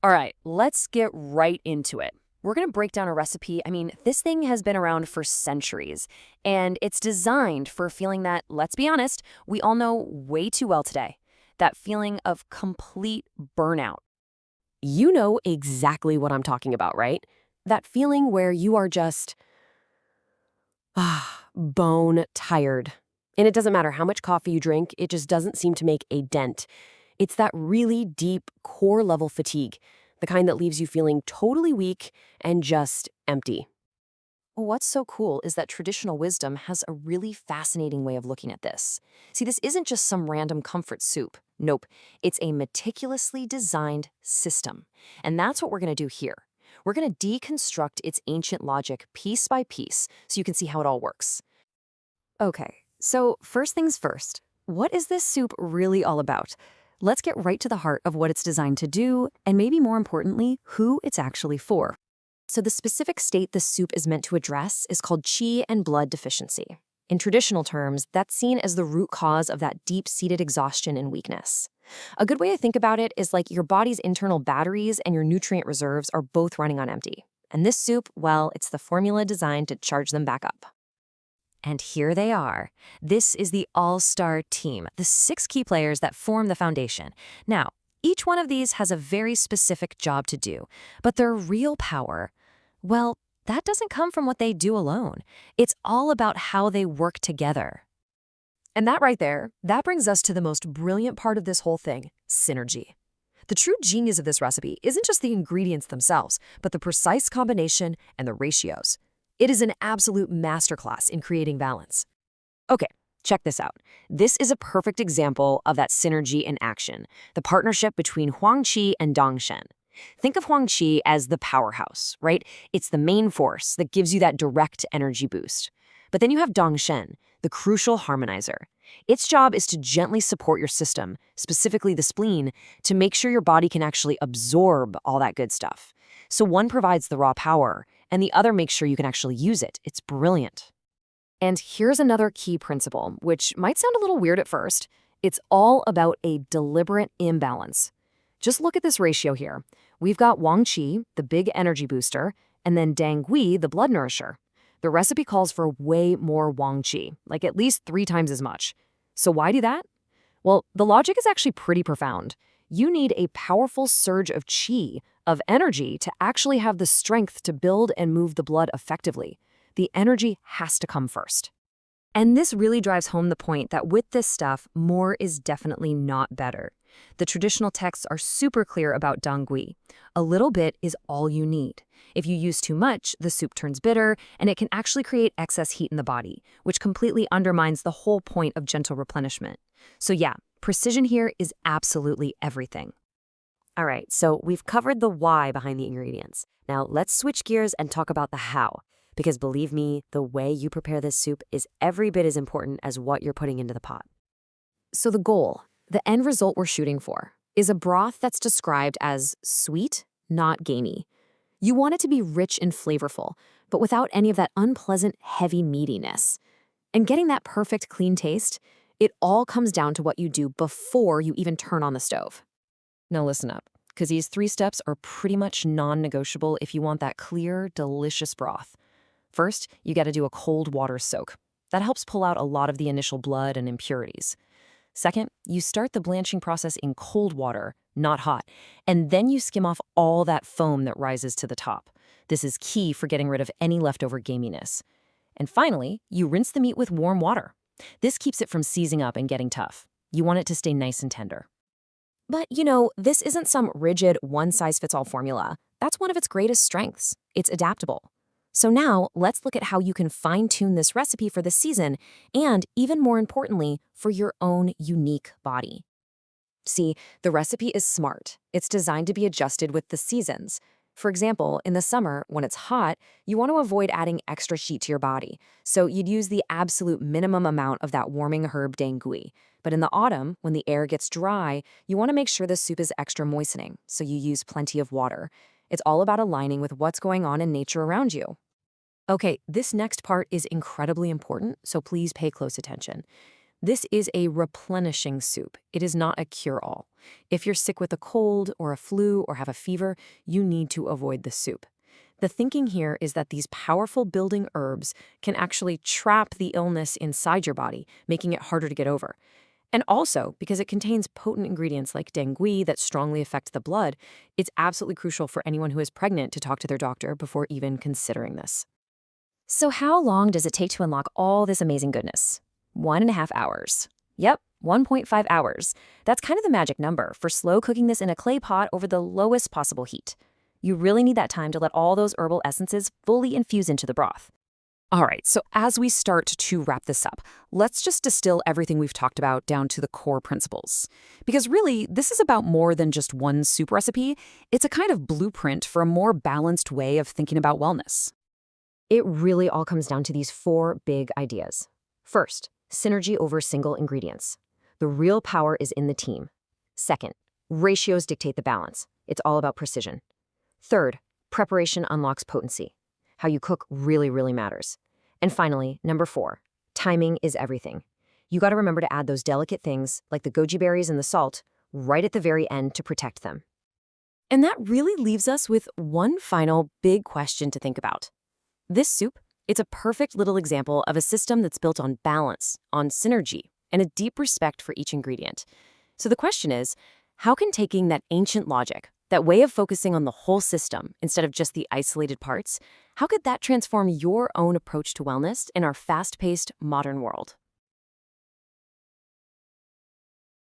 All right, let's get right into it. We're going to break down a recipe. This thing has been around for centuries, and it's designed for a feeling that, let's be honest, we all know way too well today. That feeling of complete burnout. You know exactly what I'm talking about, right? That feeling where you are just bone tired. And it doesn't matter how much coffee you drink, it just doesn't seem to make a dent. It's that really deep core level fatigue, the kind that leaves you feeling totally weak and just empty. What's so cool is that traditional wisdom has a really fascinating way of looking at this. See, this isn't just some random comfort soup. Nope, it's a meticulously designed system. And that's what we're going to do here. We're going to deconstruct its ancient logic piece by piece so you can see how it all works. Okay, so first things first, what is this soup really all about? Let's get right to the heart of what it's designed to do, and maybe more importantly, who it's actually for. So the specific state the soup is meant to address is called qi and blood deficiency. In traditional terms, that's seen as the root cause of that deep-seated exhaustion and weakness. A good way to think about it is like your body's internal batteries and your nutrient reserves are both running on empty. And this soup, well, it's the formula designed to charge them back up. And here they are. This is the all-star team, the 6 key players that form the foundation. Now, each one of these has a very specific job to do, but their real power, well, that doesn't come from what they do alone. It's all about how they work together. And that right there, that brings us to the most brilliant part of this whole thing, synergy. The true genius of this recipe isn't just the ingredients themselves, but the precise combination and the ratios. It is an absolute masterclass in creating balance. Okay, check this out. This is a perfect example of that synergy in action, the partnership between Huang Qi and Dong Shen. Think of Huang Qi as the powerhouse, right? It's the main force that gives you that direct energy boost. But then you have Dong Shen, the crucial harmonizer. Its job is to gently support your system, specifically the spleen, to make sure your body can actually absorb all that good stuff. So one provides the raw power, and the other makes sure you can actually use it. It's brilliant. And here's another key principle, which might sound a little weird at first. It's all about a deliberate imbalance. Just look at this ratio here. We've got Wang Qi, the big energy booster, and then Dang Gui, the blood nourisher. The recipe calls for way more Wang Qi, like at least 3 times as much. So why do that? Well, the logic is actually pretty profound. You need a powerful surge of qi, of energy, to actually have the strength to build and move the blood effectively. The energy has to come first. And this really drives home the point that with this stuff, more is definitely not better. The traditional texts are super clear about dangui. A little bit is all you need. If you use too much, the soup turns bitter, and it can actually create excess heat in the body, which completely undermines the whole point of gentle replenishment. So yeah, precision here is absolutely everything. All right, so we've covered the why behind the ingredients. Now let's switch gears and talk about the how. Because believe me, the way you prepare this soup is every bit as important as what you're putting into the pot. So the goal, the end result we're shooting for, is a broth that's described as sweet, not gamey. You want it to be rich and flavorful, but without any of that unpleasant, heavy meatiness. And getting that perfect, clean taste, it all comes down to what you do before you even turn on the stove. Now listen up, because these 3 steps are pretty much non-negotiable if you want that clear, delicious broth. First, you got to do a cold water soak. That helps pull out a lot of the initial blood and impurities. Second, you start the blanching process in cold water, not hot, and then you skim off all that foam that rises to the top. This is key for getting rid of any leftover gaminess. And finally, you rinse the meat with warm water. This keeps it from seizing up and getting tough. You want it to stay nice and tender. But, this isn't some rigid one-size-fits-all formula. That's one of its greatest strengths. It's adaptable. So now, let's look at how you can fine-tune this recipe for this season and, even more importantly, for your own unique body. See, the recipe is smart. It's designed to be adjusted with the seasons. For example, in the summer, when it's hot, you want to avoid adding extra heat to your body. So you'd use the absolute minimum amount of that warming herb dangui. But in the autumn, when the air gets dry, you want to make sure the soup is extra moistening, so you use plenty of water. It's all about aligning with what's going on in nature around you. Okay, this next part is incredibly important, so please pay close attention. This is a replenishing soup. It is not a cure-all. If you're sick with a cold or a flu or have a fever, you need to avoid the soup. The thinking here is that these powerful building herbs can actually trap the illness inside your body, making it harder to get over. And also, because it contains potent ingredients like dengue that strongly affect the blood, it's absolutely crucial for anyone who is pregnant to talk to their doctor before even considering this. So how long does it take to unlock all this amazing goodness? 1.5 hours. Yep, 1.5 hours. That's kind of the magic number for slow cooking this in a clay pot over the lowest possible heat. You really need that time to let all those herbal essences fully infuse into the broth. All right, so as we start to wrap this up, let's just distill everything we've talked about down to the core principles. Because really, this is about more than just one soup recipe. It's a kind of blueprint for a more balanced way of thinking about wellness. It really all comes down to these 4 big ideas. First, synergy over single ingredients. The real power is in the team. Second, ratios dictate the balance. It's all about precision. Third, preparation unlocks potency. How you cook really matters. And finally, number 4, timing is everything. You got to remember to add those delicate things, like the goji berries and the salt, right at the very end to protect them. And that really leaves us with one final big question to think about. This soup, it's a perfect little example of a system that's built on balance, on synergy, and a deep respect for each ingredient. So the question is, how can taking that ancient logic, that way of focusing on the whole system instead of just the isolated parts, how could that transform your own approach to wellness in our fast-paced modern world?